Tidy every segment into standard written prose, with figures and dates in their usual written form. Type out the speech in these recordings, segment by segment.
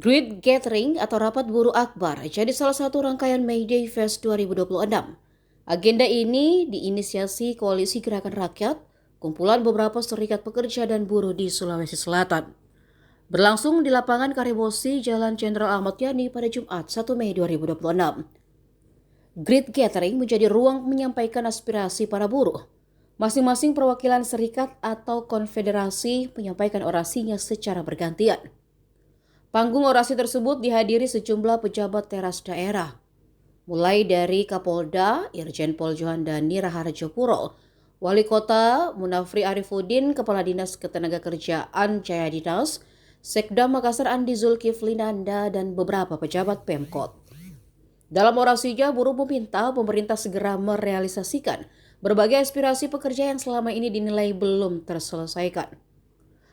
Great Gathering atau Rapat Buruh Akbar jadi salah satu rangkaian May Day Fest 2026. Agenda ini diinisiasi Koalisi Gerakan Rakyat, kumpulan beberapa serikat pekerja dan buruh di Sulawesi Selatan. Berlangsung di lapangan Karibosi, Jalan Jenderal Ahmad Yani pada Jumat 1 Mei 2026. Great Gathering menjadi ruang menyampaikan aspirasi para buruh. Masing-masing perwakilan serikat atau konfederasi menyampaikan orasinya secara bergantian. Panggung orasi tersebut dihadiri sejumlah pejabat teras daerah, mulai dari Kapolda, Irjen Pol Johandani Raharjopuro, Wali Kota Munafri Arifuddin, Kepala Dinas Ketenagakerjaan Jaya Dinas, Sekda Makassar Andi Zulkifli Nanda, dan beberapa pejabat Pemkot. Dalam orasinya, buruh meminta pemerintah segera merealisasikan berbagai aspirasi pekerja yang selama ini dinilai belum terselesaikan.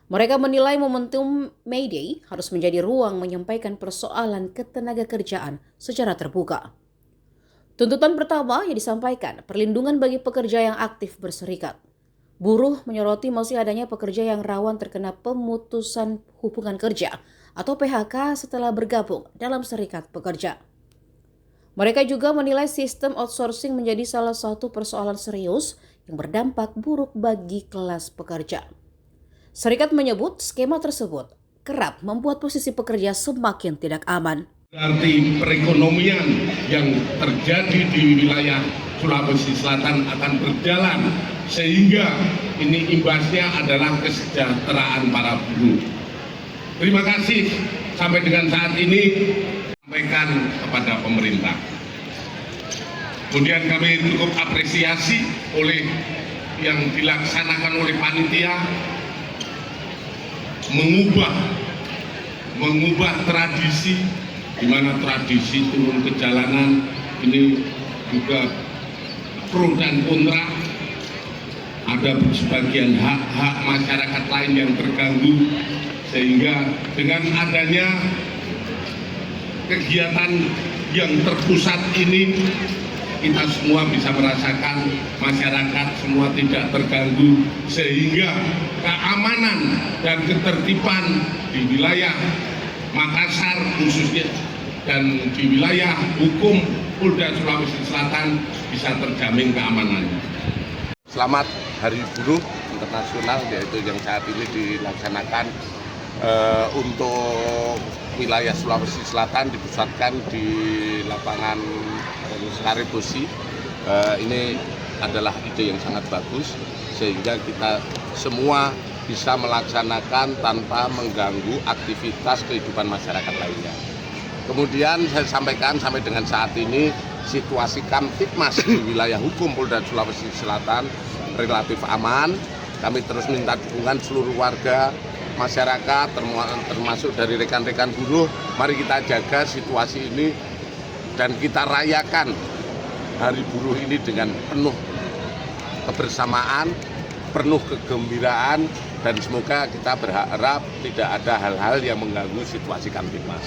Mereka menilai momentum May Day harus menjadi ruang menyampaikan persoalan ketenagakerjaan secara terbuka. Tuntutan pertama yang disampaikan, perlindungan bagi pekerja yang aktif berserikat. Buruh menyoroti masih adanya pekerja yang rawan terkena pemutusan hubungan kerja atau PHK setelah bergabung dalam serikat pekerja. Mereka juga menilai sistem outsourcing menjadi salah satu persoalan serius yang berdampak buruk bagi kelas pekerja. Serikat menyebut skema tersebut kerap membuat posisi pekerja semakin tidak aman. Berarti perekonomian yang terjadi di wilayah Sulawesi Selatan akan berjalan sehingga ini imbasnya adalah kesejahteraan para buruh. Terima kasih sampai dengan saat ini sampaikan kepada pemerintah. Kemudian kami cukup apresiasi oleh yang dilaksanakan oleh panitia mengubah tradisi, di mana tradisi turun ke jalanan ini juga pro dan kontra. Ada sebagian hak-hak masyarakat lain yang terganggu, sehingga dengan adanya kegiatan yang terpusat ini, kita semua bisa merasakan masyarakat semua tidak terganggu, sehingga keamanan dan ketertiban di wilayah Makassar khususnya dan di wilayah hukum Polda Sulawesi Selatan bisa terjamin keamanannya. Selamat Hari Buruh Internasional, yaitu yang saat ini dilaksanakan untuk wilayah Sulawesi Selatan, dipusatkan di lapangan Karibosi. Ini adalah ide yang sangat bagus sehingga kita semua bisa melaksanakan tanpa mengganggu aktivitas kehidupan masyarakat lainnya. Kemudian saya sampaikan sampai dengan saat ini situasi Kamtipmas di wilayah hukum Polda Sulawesi Selatan relatif aman. Kami terus minta dukungan seluruh warga masyarakat termasuk dari rekan-rekan buruh. Mari kita jaga situasi ini dan kita rayakan Hari Buruh ini dengan penuh kebersamaan, penuh kegembiraan, dan semoga kita berharap tidak ada hal-hal yang mengganggu situasi Kamtipmas.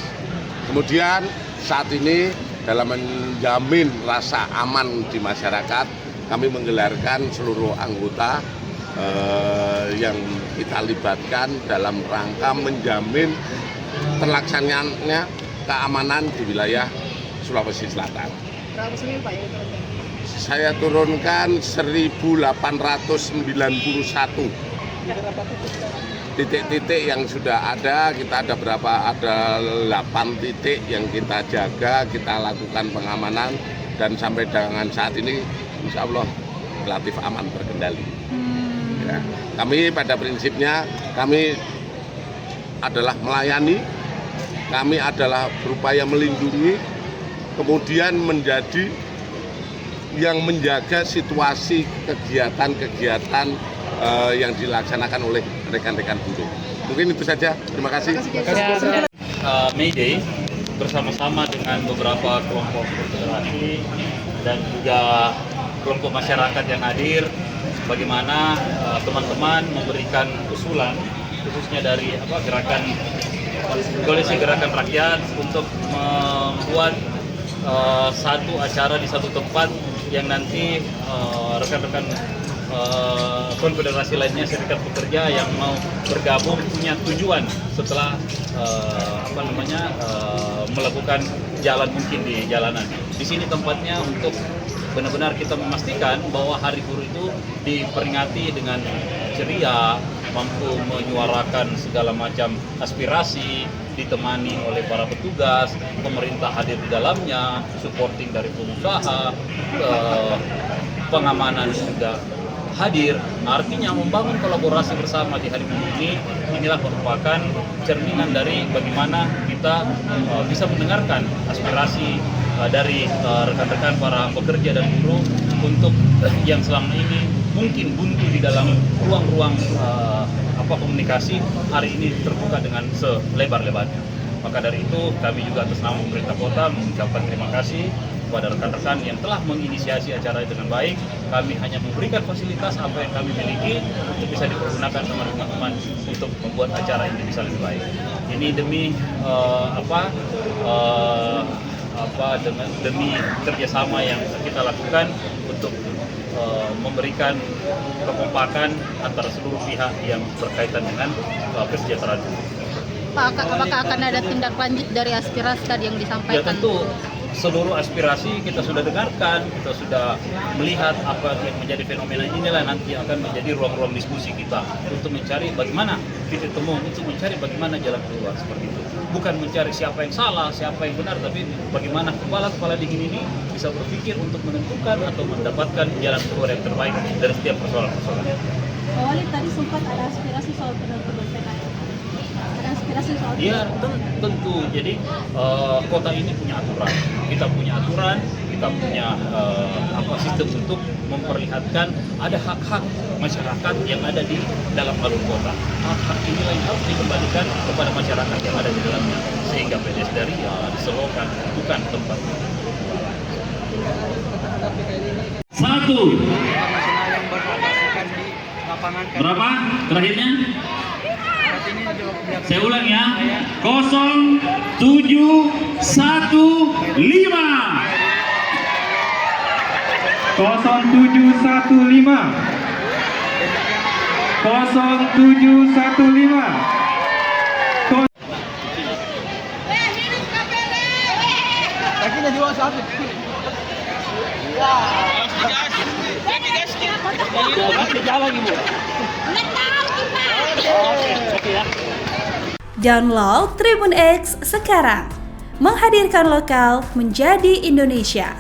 Kemudian saat ini dalam menjamin rasa aman di masyarakat, kami menggelarkan seluruh anggota yang kita libatkan dalam rangka menjamin terlaksananya keamanan di wilayah Sulawesi Selatan. Berapa personil Pak yang diturunkan? Saya turunkan 1.891 titik-titik yang sudah ada. Kita ada berapa? Ada 8 titik yang kita jaga, kita lakukan pengamanan, dan sampai dengan saat ini insya Allah relatif aman terkendali. Ya, kami pada prinsipnya kami adalah melayani, kami adalah berupaya melindungi, kemudian menjadi yang menjaga situasi kegiatan-kegiatan yang dilaksanakan oleh rekan-rekan buruh. Mungkin itu saja. Terima kasih. May Day bersama-sama dengan beberapa kelompok konfederasi dan juga kelompok masyarakat yang hadir, bagaimana teman-teman memberikan usulan khususnya dari gerakan Koalisi Gerakan Rakyat untuk membuat satu acara di satu tempat yang nanti rekan-rekan konfederasi lainnya, serikat pekerja yang mau bergabung punya tujuan setelah melakukan jalan mungkin di jalanan. Di sini tempatnya untuk benar-benar kita memastikan bahwa Hari Buruh itu diperingati dengan ceria, mampu menyuarakan segala macam aspirasi, ditemani oleh para petugas, pemerintah hadir di dalamnya, supporting dari pengusaha, pengamanan juga hadir. Artinya membangun kolaborasi bersama di hari Buruh ini, inilah merupakan cerminan dari bagaimana kita bisa mendengarkan aspirasi dari rekan-rekan para pekerja dan buruh untuk yang selama ini mungkin buntu di dalam ruang-ruang komunikasi, hari ini terbuka dengan selebar-lebarnya. Maka dari itu kami juga atas nama pemerintah kota mengucapkan terima kasih kepada rekan-rekan yang telah menginisiasi acara dengan baik. Kami hanya memberikan fasilitas apa yang kami miliki untuk bisa dipergunakan sama teman-teman untuk membuat acara ini bisa lebih baik. Ini demi demi kerjasama yang kita lakukan untuk memberikan kekompakan antara seluruh pihak yang berkaitan dengan kesejahteraan. Pak, apakah akan ada tindak lanjut dari aspirasi tadi yang disampaikan? Ya tentu, seluruh aspirasi kita sudah dengarkan, kita sudah melihat apa yang menjadi fenomena inilah nanti akan menjadi ruang-ruang diskusi kita untuk mencari bagaimana titik temu, untuk mencari bagaimana jalan keluar seperti itu. Bukan mencari siapa yang salah, siapa yang benar, tapi bagaimana kepala-kepala dingin ini bisa berpikir untuk menentukan atau mendapatkan jalan keluar yang terbaik dari setiap persoalan-persoalan. Pak Wali tadi sempat ada aspirasi soal penerbangan PKL. Ada aspirasi soal Ya tentu. Jadi kota ini punya aturan. Kita punya aturan, kita punya sistem untuk memperlihatkan ada hak-hak masyarakat yang ada di dalam alur kota. Hak-hak inilah yang harus dikembalikan kepada masyarakat yang ada di dalamnya, sehingga pedestrian diselokan bukan tempat. Satu. Berapa terakhirnya? Saya ulang ya. 0715. 0715. 0715. Download Tribun X sekarang, menghadirkan lokal menjadi Indonesia.